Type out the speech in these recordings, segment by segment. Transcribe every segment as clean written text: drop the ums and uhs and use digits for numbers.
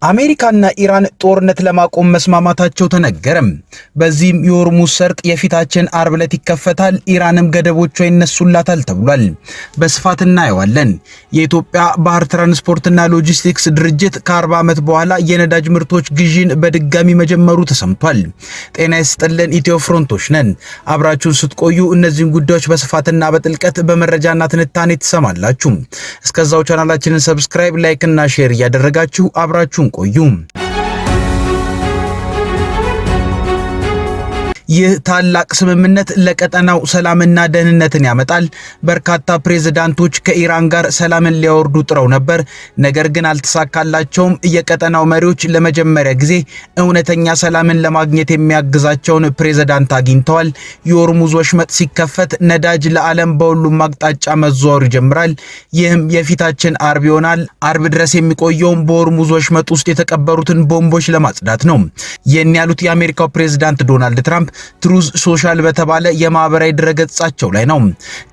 አሜሪካና ኢራን ጦርነት ለማቆም መስማማታቸው ተነገረም። በዚህም የሆርሙዝ ሰርጥ የፊታችን አርብ ዕለት ይከፈታል፣ ኢራንም ገደቦቿ ይነሱላታል ተብሏል። በስፋት እናየዋለን። የኢትዮጵያ ባህር ትራንስፖርትና ሎጂስቲክስ ድርጅት ከ40 ዓመት በኋላ የነዳጅ ምርቶች ግዢን በድጋሚ መጀመሩ ተሰምቷል። ጤና ይስጥልን፣ ኢትዮ ፍሮንቶች ነን። አብራችሁን ስትቆዩ እነዚህን ጉዳዮች በስፋትና በጥልቀት በመረጃና ትንታኔ ትሰማላችሁ። እስከዛው ቻናላችንን ሰብስክራይብ፣ ላይክ እና ሼር እያደረጋችሁ አብራችሁን ቆዩ። ይህ ታላቅ ስምምነት ለቀጠናው ሰላምና ደህንነትን ያመጣል። በርካታ ፕሬዝዳንቶች ከኢራን ጋር ሰላምን ሊያወርዱ ጥረው ነበር፣ ነገር ግን አልተሳካላቸውም። የቀጠናው መሪዎች ለመጀመሪያ ጊዜ እውነተኛ ሰላምን ለማግኘት የሚያግዛቸውን ፕሬዝዳንት አግኝተዋል። የሆርሙዝ ወሽመጥ ሲከፈት ነዳጅ ለዓለም በሁሉም አቅጣጫ መዘዋወር ይጀምራል። ይህም የፊታችን አርብ ይሆናል። አርብ ድረስ የሚቆየውም በሆርሙዝ ወሽመጥ ውስጥ የተቀበሩትን ቦምቦች ለማጽዳት ነው። ይህን ያሉት የአሜሪካው ፕሬዝዳንት ዶናልድ ትራምፕ ትሩዝ ሶሻል በተባለ የማህበራዊ ድረገጻቸው ላይ ነው።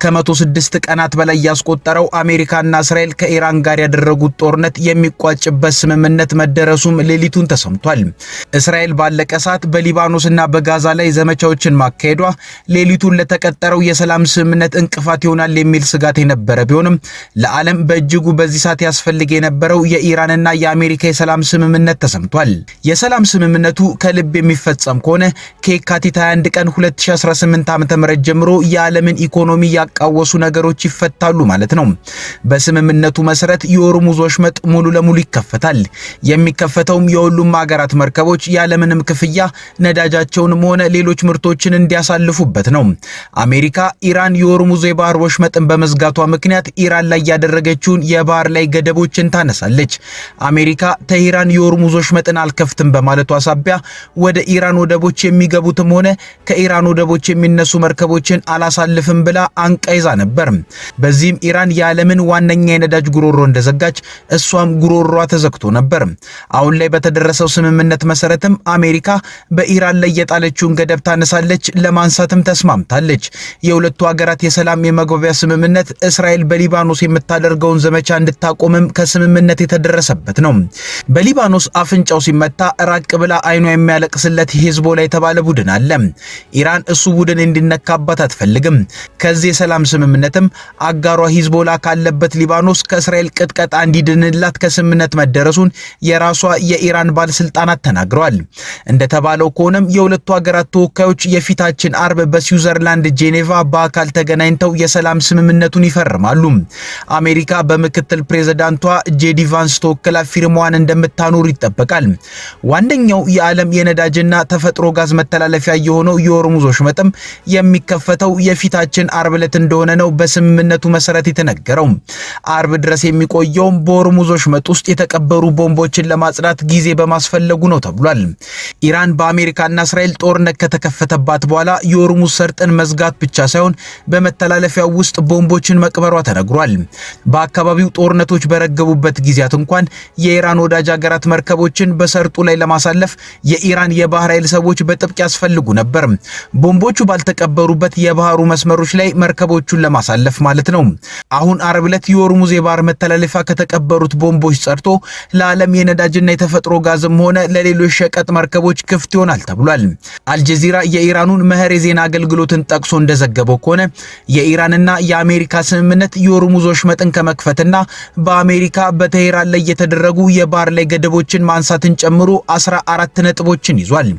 ከ106 ቀናት በላይ ያስቆጠረው አሜሪካና እስራኤል ከኢራን ጋር ያደረጉት ጦርነት የሚቋጭበት ስምምነት መደረሱም ሌሊቱን ተሰምቷል። እስራኤል ባለቀ ሰዓት በሊባኖስና በጋዛ ላይ ዘመቻዎችን ማካሄዷ ሌሊቱን ለተቀጠረው የሰላም ስምምነት እንቅፋት ይሆናል የሚል ስጋት የነበረ ቢሆንም ለዓለም በእጅጉ በዚህ ሰዓት ያስፈልግ የነበረው የኢራንና የአሜሪካ የሰላም ስምምነት ተሰምቷል። የሰላም ስምምነቱ ከልብ የሚፈጸም ከሆነ ከየካቲት 21 ቀን 2018 ዓ.ም ጀምሮ የዓለምን ኢኮኖሚ ያቃወሱ ነገሮች ይፈታሉ ማለት ነው። በስምምነቱ መሰረት የሆርሙዝ ወሽመጥ ሙሉ ለሙሉ ይከፈታል። የሚከፈተውም የሁሉም ሀገራት መርከቦች ያለምንም ክፍያ ነዳጃቸውንም ሆነ ሌሎች ምርቶችን እንዲያሳልፉበት ነው። አሜሪካ ኢራን የሆርሙዝ የባህር ወሽመጥን በመዝጋቷ ምክንያት ኢራን ላይ ያደረገችውን የባህር ላይ ገደቦችን ታነሳለች። አሜሪካ ተሄራን የሆርሙዝ ወሽመጥን አልከፍትም በማለቷ ሳቢያ ወደ ኢራን ወደቦች የሚገቡትም ሆነ ከኢራን ወደቦች የሚነሱ መርከቦችን አላሳልፍም ብላ አንቃ ይዛ ነበር። በዚህም ኢራን የዓለምን ዋነኛ የነዳጅ ጉሮሮ እንደዘጋች እሷም ጉሮሮዋ ተዘግቶ ነበር። አሁን ላይ በተደረሰው ስምምነት መሰረትም አሜሪካ በኢራን ላይ የጣለችውን ገደብ ታነሳለች፣ ለማንሳትም ተስማምታለች። የሁለቱ ሀገራት የሰላም የመግባቢያ ስምምነት እስራኤል በሊባኖስ የምታደርገውን ዘመቻ እንድታቆምም ከስምምነት የተደረሰበት ነው። በሊባኖስ አፍንጫው ሲመታ ራቅ ብላ አይኗ የሚያለቅስለት ሂዝቦላ የተባለ ቡድን አለ። ኢራን እሱ ቡድን እንዲነካባት አትፈልግም። ከዚህ የሰላም ስምምነትም አጋሯ ሂዝቦላ ካለበት ሊባኖስ ከእስራኤል ቅጥቀጣ እንዲድንላት ከስምምነት መደረሱን የራሷ የኢራን ባለስልጣናት ተናግረዋል። እንደተባለው ከሆነም የሁለቱ ሀገራት ተወካዮች የፊታችን አርብ በስዊዘርላንድ ጄኔቫ በአካል ተገናኝተው የሰላም ስምምነቱን ይፈርማሉ። አሜሪካ በምክትል ፕሬዝዳንቷ ጄዲ ቫንስ ተወክላ ፊርማዋን እንደምታኖር ይጠበቃል። ዋነኛው የዓለም የነዳጅና ተፈጥሮ ጋዝ መተላለፊያ የሆነው የሆርሙዝ ወሽመጥም የሚከፈተው የፊታችን አርብ ዕለት እንደሆነ ነው በስምምነቱ መሰረት የተነገረው። አርብ ድረስ የሚቆየውም በሆርሙዝ ወሽመጥ ውስጥ የተቀበሩ ቦምቦችን ለማጽዳት ጊዜ በማስፈለጉ ነው ተብሏል። ኢራን በአሜሪካና እስራኤል ጦርነት ከተከፈተባት በኋላ የሆርሙዝ ሰርጥን መዝጋት ብቻ ሳይሆን በመተላለፊያው ውስጥ ቦምቦችን መቅበሯ ተነግሯል። በአካባቢው ጦርነቶች በረገቡበት ጊዜያት እንኳን የኢራን ወዳጅ ሀገራት መርከቦችን በሰርጡ ላይ ለማሳለፍ የኢራን የባህር ኃይል ሰዎች በጥብቅ ያስፈልጉ ነበር። ቦምቦቹ ባልተቀበሩበት የባህሩ መስመሮች ላይ መርከቦቹን ለማሳለፍ ማለት ነው። አሁን አርብ ዕለት የሆርሙዝ የባህር መተላለፊያ ከተቀበሩት ቦምቦች ጸድቶ ለዓለም የነዳጅና የተፈጥሮ ጋዝም ሆነ ለሌሎች ሸቀጥ መርከቦች ክፍት ይሆናል ተብሏል። አልጀዚራ የኢራኑን መህር የዜና አገልግሎትን ጠቅሶ እንደዘገበው ከሆነ የኢራንና የአሜሪካ ስምምነት የሆርሙዝ ወሽመጥን ከመክፈትና በአሜሪካ በቴሄራን ላይ የተደረጉ የባህር ላይ ገደቦችን ማንሳትን ጨምሮ 14 ነጥቦችን ይዟል።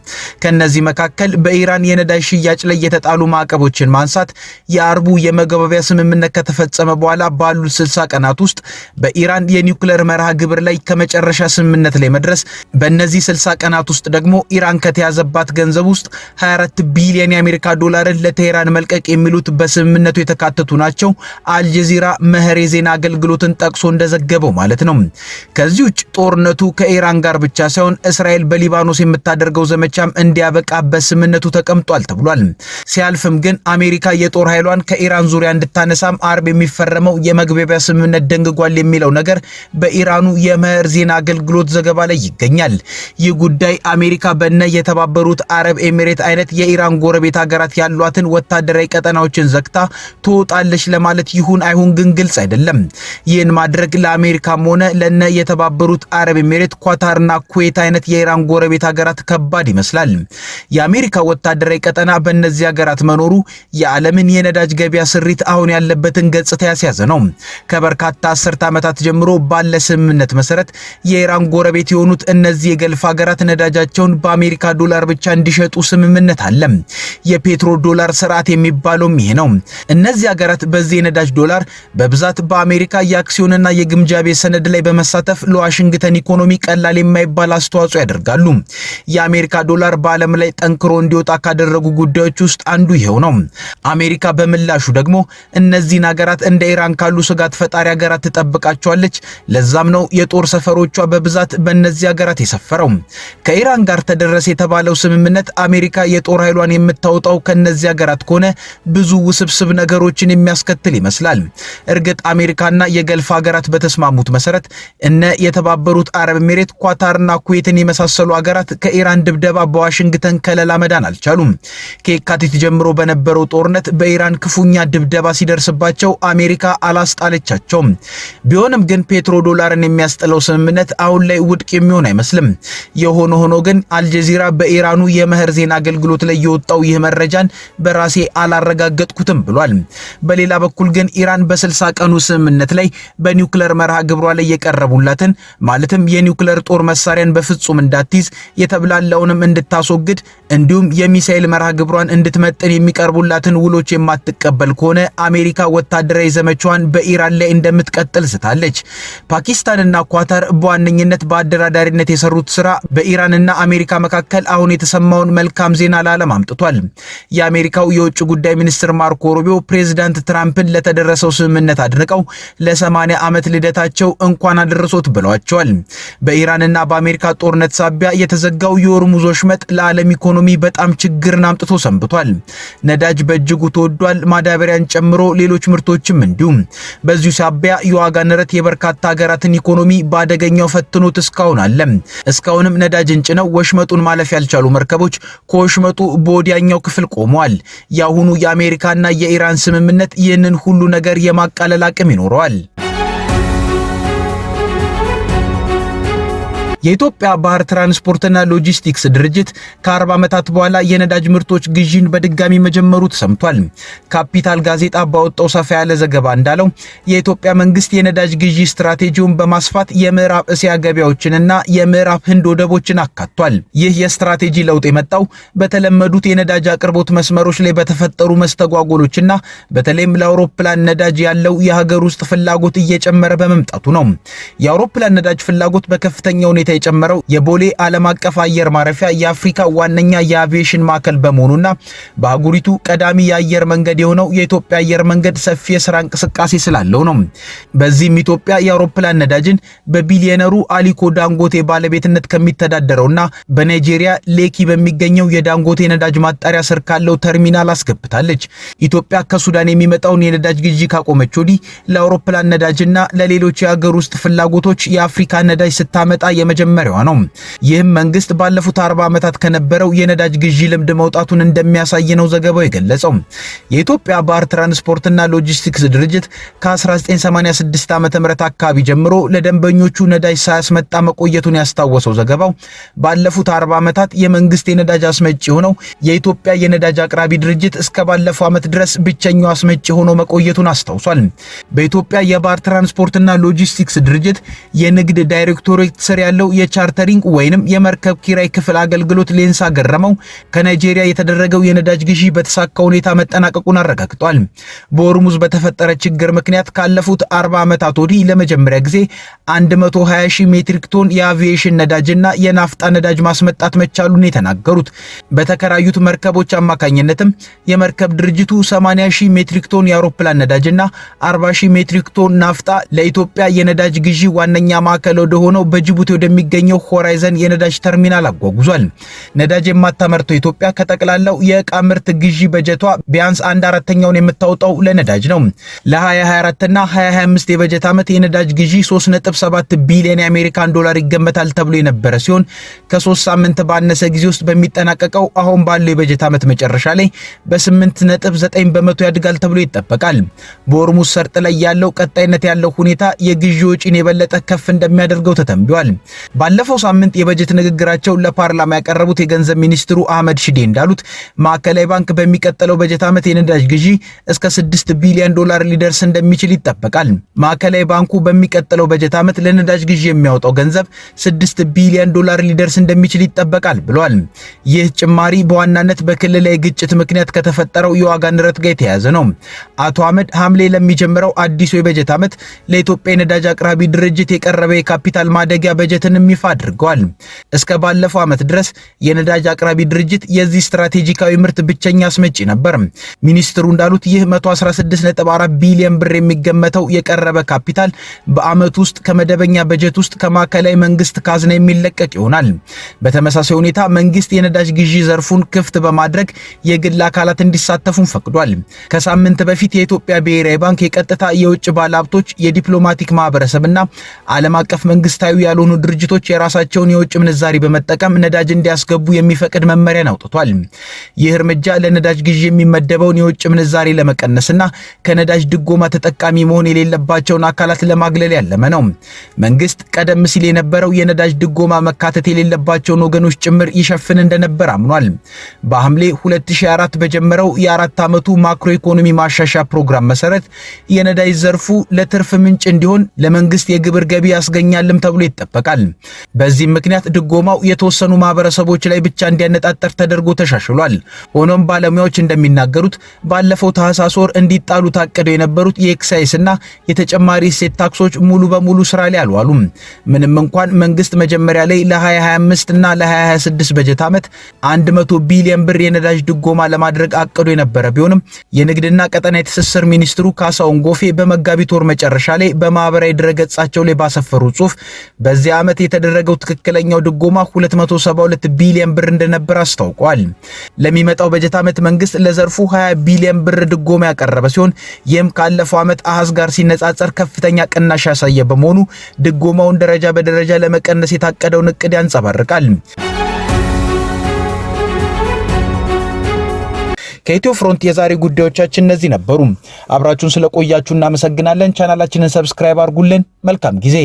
ከነዚህ መካከል በኢራን የነዳጅ ሽያጭ ላይ የተጣሉ ማዕቀቦችን ማንሳት፣ የአርቡ የመግባቢያ ስምምነት ከተፈጸመ በኋላ ባሉት 60 ቀናት ውስጥ በኢራን የኒውክሌር መርሃ ግብር ላይ ከመጨረሻ ስምምነት ላይ መድረስ፣ በእነዚህ 60 ቀናት ውስጥ ደግሞ ኢራን ከተያዘባት ገንዘብ ውስጥ 24 ቢሊዮን የአሜሪካ ዶላርን ለቴሄራን መልቀቅ የሚሉት በስምምነቱ የተካተቱ ናቸው። አልጀዚራ መህር የዜና አገልግሎትን ጠቅሶ እንደዘገበው ማለት ነው። ከዚህ ውጭ ጦርነቱ ከኢራን ጋር ብቻ ሳይሆን እስራኤል በሊባኖስ የምታደርገው ዘመቻም እንዲያበቃ በስምምነት ስምምነቱ ተቀምጧል ተብሏል። ሲያልፍም ግን አሜሪካ የጦር ኃይሏን ከኢራን ዙሪያ እንድታነሳም አርብ የሚፈረመው የመግባቢያ ስምምነት ደንግጓል የሚለው ነገር በኢራኑ የመህር ዜና አገልግሎት ዘገባ ላይ ይገኛል። ይህ ጉዳይ አሜሪካ በነ የተባበሩት አረብ ኤሚሬት አይነት የኢራን ጎረቤት ሀገራት ያሏትን ወታደራዊ ቀጠናዎችን ዘግታ ትወጣለች ለማለት ይሁን አይሁን ግን ግልጽ አይደለም። ይህን ማድረግ ለአሜሪካም ሆነ ለነ የተባበሩት አረብ ኤሚሬት፣ ኳታርና ኩዌት አይነት የኢራን ጎረቤት ሀገራት ከባድ ይመስላል። የአሜሪካ ወታደራዊ ቀጠና በእነዚህ ሀገራት መኖሩ የዓለምን የነዳጅ ገበያ ስሪት አሁን ያለበትን ገጽታ ያስያዘ ነው። ከበርካታ አስርተ ዓመታት ጀምሮ ባለ ስምምነት መሰረት የኢራን ጎረቤት የሆኑት እነዚህ የገልፍ ሀገራት ነዳጃቸውን በአሜሪካ ዶላር ብቻ እንዲሸጡ ስምምነት አለ። የፔትሮ ዶላር ስርዓት የሚባለውም ይሄ ነው። እነዚህ ሀገራት በዚህ የነዳጅ ዶላር በብዛት በአሜሪካ የአክሲዮንና የግምጃ ቤት ሰነድ ላይ በመሳተፍ ለዋሽንግተን ኢኮኖሚ ቀላል የማይባል አስተዋጽኦ ያደርጋሉ። የአሜሪካ ዶላር በዓለም ላይ ጠንክሮ እንዲወጣ ካደረጉ ጉዳዮች ውስጥ አንዱ ይሄው ነው። አሜሪካ በምላሹ ደግሞ እነዚህን ሀገራት እንደ ኢራን ካሉ ስጋት ፈጣሪ ሀገራት ትጠብቃቸዋለች። ለዛም ነው የጦር ሰፈሮቿ በብዛት በእነዚህ ሀገራት የሰፈረው። ከኢራን ጋር ተደረሰ የተባለው ስምምነት አሜሪካ የጦር ኃይሏን የምታወጣው ከነዚህ ሀገራት ከሆነ ብዙ ውስብስብ ነገሮችን የሚያስከትል ይመስላል። እርግጥ አሜሪካና የገልፍ ሀገራት በተስማሙት መሰረት እነ የተባበሩት አረብ ኤሚሬት፣ ኳታርና ኩዌትን የመሳሰሉ ሀገራት ከኢራን ድብደባ በዋሽንግተን ከለላ መዳን አልቻሉም። ከየካቲት ጀምሮ በነበረው ጦርነት በኢራን ክፉኛ ድብደባ ሲደርስባቸው አሜሪካ አላስጣለቻቸውም። ቢሆንም ግን ፔትሮ ዶላርን የሚያስጥለው ስምምነት አሁን ላይ ውድቅ የሚሆን አይመስልም። የሆነ ሆኖ ግን አልጀዚራ በኢራኑ የመህር ዜና አገልግሎት ላይ የወጣው ይህ መረጃን በራሴ አላረጋገጥኩትም ብሏል። በሌላ በኩል ግን ኢራን በ60 ቀኑ ስምምነት ላይ በኒውክሌር መርሃ ግብሯ ላይ የቀረቡላትን ማለትም የኒውክሌር ጦር መሳሪያን በፍጹም እንዳትይዝ፣ የተብላለውንም እንድታስወግድ እንዲሁም የሚሳኤል መርሃ ግብሯን እንድትመጥን የሚቀርቡላትን ውሎች የማትቀበል ከሆነ አሜሪካ ወታደራዊ ዘመቻዋን በኢራን ላይ እንደምትቀጥል ስታለች። ፓኪስታንና ኳታር በዋነኝነት በአደራዳሪነት የሰሩት ስራ በኢራንና አሜሪካ መካከል አሁን የተሰማውን መልካም ዜና ለዓለም አምጥቷል። የአሜሪካው የውጭ ጉዳይ ሚኒስትር ማርኮ ሩቢዮ ፕሬዝዳንት ትራምፕን ለተደረሰው ስምምነት አድንቀው ለ80 ዓመት ልደታቸው እንኳን አደረሶት ብለዋቸዋል። በኢራንና በአሜሪካ ጦርነት ሳቢያ የተዘጋው የሆርሙዝ ወሽመጥ ለዓለም ኢኮኖሚ በጣም ችግርን አምጥቶ ሰንብቷል። ነዳጅ በእጅጉ ተወዷል፣ ማዳበሪያን ጨምሮ ሌሎች ምርቶችም እንዲሁም። በዚሁ ሳቢያ የዋጋ ንረት የበርካታ ሀገራትን ኢኮኖሚ በአደገኛው ፈትኖት እስካሁን አለ። እስካሁንም ነዳጅን ጭነው ወሽመጡን ማለፍ ያልቻሉ መርከቦች ከወሽመጡ በወዲያኛው ክፍል ቆመዋል። የአሁኑ የአሜሪካና የኢራን ስምምነት ይህንን ሁሉ ነገር የማቃለል አቅም ይኖረዋል። የኢትዮጵያ ባህር ትራንስፖርትና ሎጂስቲክስ ድርጅት ከ40 ዓመታት በኋላ የነዳጅ ምርቶች ግዢን በድጋሚ መጀመሩ ተሰምቷል። ካፒታል ጋዜጣ ባወጣው ሰፋ ያለ ዘገባ እንዳለው የኢትዮጵያ መንግስት የነዳጅ ግዢ ስትራቴጂውን በማስፋት የምዕራብ እስያ ገበያዎችንና የምዕራብ ህንድ ወደቦችን አካቷል። ይህ የስትራቴጂ ለውጥ የመጣው በተለመዱት የነዳጅ አቅርቦት መስመሮች ላይ በተፈጠሩ መስተጓጎሎችና በተለይም ለአውሮፕላን ነዳጅ ያለው የሀገር ውስጥ ፍላጎት እየጨመረ በመምጣቱ ነው። የአውሮፕላን ነዳጅ ፍላጎት በከፍተኛ ሁኔታ የጨመረው የቦሌ ዓለም አቀፍ አየር ማረፊያ የአፍሪካ ዋነኛ የአቪዬሽን ማዕከል በመሆኑና በአህጉሪቱ ቀዳሚ የአየር መንገድ የሆነው የኢትዮጵያ አየር መንገድ ሰፊ የሥራ እንቅስቃሴ ስላለው ነው። በዚህም ኢትዮጵያ የአውሮፕላን ነዳጅን በቢሊዮነሩ አሊኮ ዳንጎቴ ባለቤትነት ከሚተዳደረውና በናይጄሪያ ሌኪ በሚገኘው የዳንጎቴ ነዳጅ ማጣሪያ ስር ካለው ተርሚናል አስገብታለች። ኢትዮጵያ ከሱዳን የሚመጣውን የነዳጅ ግዢ ካቆመች ወዲህ ለአውሮፕላን ነዳጅና ለሌሎች የሀገር ውስጥ ፍላጎቶች የአፍሪካ ነዳጅ ስታመጣ መጀመሪያዋ ነው። ይህም መንግስት ባለፉት 40 ዓመታት ከነበረው የነዳጅ ግዢ ልምድ መውጣቱን እንደሚያሳይ ነው ዘገባው የገለጸው። የኢትዮጵያ ባህር ትራንስፖርትና ሎጂስቲክስ ድርጅት ከ1986 ዓ.ም አካባቢ ጀምሮ ለደንበኞቹ ነዳጅ ሳያስመጣ መቆየቱን ያስታወሰው ዘገባው ባለፉት 40 ዓመታት የመንግስት የነዳጅ አስመጪ ሆነው የኢትዮጵያ የነዳጅ አቅራቢ ድርጅት እስከ ባለፈው ዓመት ድረስ ብቸኛው አስመጪ ሆኖ መቆየቱን አስታውሷል። በኢትዮጵያ የባህር ትራንስፖርትና ሎጂስቲክስ ድርጅት የንግድ ዳይሬክቶሬት ስር ያለው የቻርተሪንግ ወይንም የመርከብ ኪራይ ክፍል አገልግሎት ሌንሳ ገረመው ከናይጄሪያ የተደረገው የነዳጅ ግዢ በተሳካ ሁኔታ መጠናቀቁን አረጋግጧል። በሆርሙዝ በተፈጠረ ችግር ምክንያት ካለፉት 40 ዓመታት ወዲህ ለመጀመሪያ ጊዜ 120,000 ሜትሪክ ቶን የአቪዬሽን ነዳጅና የናፍጣ ነዳጅ ማስመጣት መቻሉን የተናገሩት በተከራዩት መርከቦች አማካኝነትም የመርከብ ድርጅቱ 80,000 ሜትሪክ ቶን የአውሮፕላን ነዳጅና 40,000 ሜትሪክ ቶን ናፍጣ ለኢትዮጵያ የነዳጅ ግዢ ዋነኛ ማዕከል ወደ ሆነው በጅቡቲ ወደሚ ወደሚገኘው ሆራይዘን የነዳጅ ተርሚናል አጓጉዟል። ነዳጅ የማታመርተው ኢትዮጵያ ከጠቅላላው የዕቃ ምርት ግዢ በጀቷ ቢያንስ 1/4ኛውን የምታወጣው ለነዳጅ ነው። ለ2024 እና 2025 የበጀት ዓመት የነዳጅ ግዢ 3.7 ቢሊዮን የአሜሪካን ዶላር ይገመታል ተብሎ የነበረ ሲሆን ከ3 ሳምንት ባነሰ ጊዜ ውስጥ በሚጠናቀቀው አሁን ባለው የበጀት ዓመት መጨረሻ ላይ በ8.9 በመቶ ያድጋል ተብሎ ይጠበቃል። በሆርሙዝ ሰርጥ ላይ ያለው ቀጣይነት ያለው ሁኔታ የግዢ ወጪን የበለጠ ከፍ እንደሚያደርገው ተተንብዮአል። ባለፈው ሳምንት የበጀት ንግግራቸው ለፓርላማ ያቀረቡት የገንዘብ ሚኒስትሩ አህመድ ሺዴ እንዳሉት ማዕከላዊ ባንክ በሚቀጥለው በጀት ዓመት የነዳጅ ግዢ እስከ 6 ቢሊዮን ዶላር ሊደርስ እንደሚችል ይጠበቃል። ማዕከላዊ ባንኩ በሚቀጥለው በጀት ዓመት ለነዳጅ ግዢ የሚያወጣው ገንዘብ 6 ቢሊዮን ዶላር ሊደርስ እንደሚችል ይጠበቃል ብለዋል። ይህ ጭማሪ በዋናነት በክልላዊ ግጭት ምክንያት ከተፈጠረው የዋጋ ንረት ጋር የተያያዘ ነው። አቶ አህመድ ሐምሌ ለሚጀምረው አዲሱ የበጀት ዓመት ለኢትዮጵያ የነዳጅ አቅራቢ ድርጅት የቀረበ የካፒታል ማደጊያ በጀትንም ይፋ አድርገዋል። እስከ ባለፈው ዓመት ድረስ የነዳጅ አቅራቢ ድርጅት የዚህ ስትራቴጂካዊ ምርት ብቸኛ አስመጪ ነበር። ሚኒስትሩ እንዳሉት ይህ 116.4 ቢሊዮን ብር የሚገመተው የቀረበ ካፒታል በዓመት ውስጥ ከመደበኛ በጀት ውስጥ ከማዕከላዊ መንግስት ካዝና የሚለቀቅ ይሆናል። በተመሳሳይ ሁኔታ መንግስት የነዳጅ ግዢ ዘርፉን ክፍት በማድረግ የግል አካላት እንዲሳተፉም ፈቅዷል። ከሳምንት በፊት የኢትዮጵያ ብሔራዊ ባንክ የቀጥታ የውጭ ባለሀብቶች፣ የዲፕሎማቲክ ማህበረሰብና ዓለም አቀፍ መንግስታዊ ያልሆኑ ድርጅቶች የራሳቸውን የውጭ ምንዛሪ በመጠቀም ነዳጅ እንዲያስገቡ የሚፈቅድ መመሪያን አውጥቷል። ይህ እርምጃ ለነዳጅ ግዢ የሚመደበውን የውጭ ምንዛሪ ለመቀነስና ከነዳጅ ድጎማ ተጠቃሚ መሆን የሌለባቸውን አካላት ለማግለል ያለመ ነው። መንግስት ቀደም ሲል የነበረው የነዳጅ ድጎማ መካተት የሌለባቸውን ወገኖች ጭምር ይሸፍን እንደነበር አምኗል። በሐምሌ 2004 በጀመረው የ4 ዓመቱ ማክሮ ኢኮኖሚ ማሻሻያ ፕሮግራም መሰረት የነዳጅ ዘርፉ ለትርፍ ምንጭ እንዲሆን ለመንግስት የግብር ገቢ ያስገኛልም ተብሎ ይጠበቃል። በዚህም ምክንያት ድጎማው የተወሰኑ ማህበረሰቦች ላይ ብቻ እንዲያነጣጠር ተደርጎ ተሻሽሏል። ሆኖም ባለሙያዎች እንደሚናገሩት ባለፈው ታህሳስ ወር እንዲጣሉ ታቅደው የነበሩት የኤክሳይስ እና የተጨማሪ እሴት ታክሶች ሙሉ በሙሉ ስራ ላይ አልዋሉም። ምንም እንኳን መንግስት መጀመሪያ ላይ ለ2025 እና ለ2026 በጀት ዓመት 100 ቢሊዮን ብር የነዳጅ ድጎማ ለማድረግ አቅዶ የነበረ ቢሆንም የንግድና ቀጠና የትስስር ሚኒስትሩ ካሳሁን ጎፌ በመጋቢት ወር መጨረሻ ላይ በማህበራዊ ድረገጻቸው ላይ ባሰፈሩ ጽሑፍ በዚህ ዓመት የተደረገው ትክክለኛው ድጎማ 272 ቢሊዮን ብር እንደነበር አስታውቋል። ለሚመጣው በጀት ዓመት መንግስት ለዘርፉ 20 ቢሊዮን ብር ድጎማ ያቀረበ ሲሆን ይህም ካለፈው ዓመት አሃዝ ጋር ሲነጻጸር ከፍተኛ ቅናሽ ያሳየ በመሆኑ ድጎማውን ደረጃ በደረጃ ለመቀነስ የታቀደውን እቅድ ያንጸባርቃል። ከኢትዮ ፍሮንት የዛሬ ጉዳዮቻችን እነዚህ ነበሩ። አብራችሁን ስለቆያችሁ እናመሰግናለን። ቻናላችንን ሰብስክራይብ አድርጉልን። መልካም ጊዜ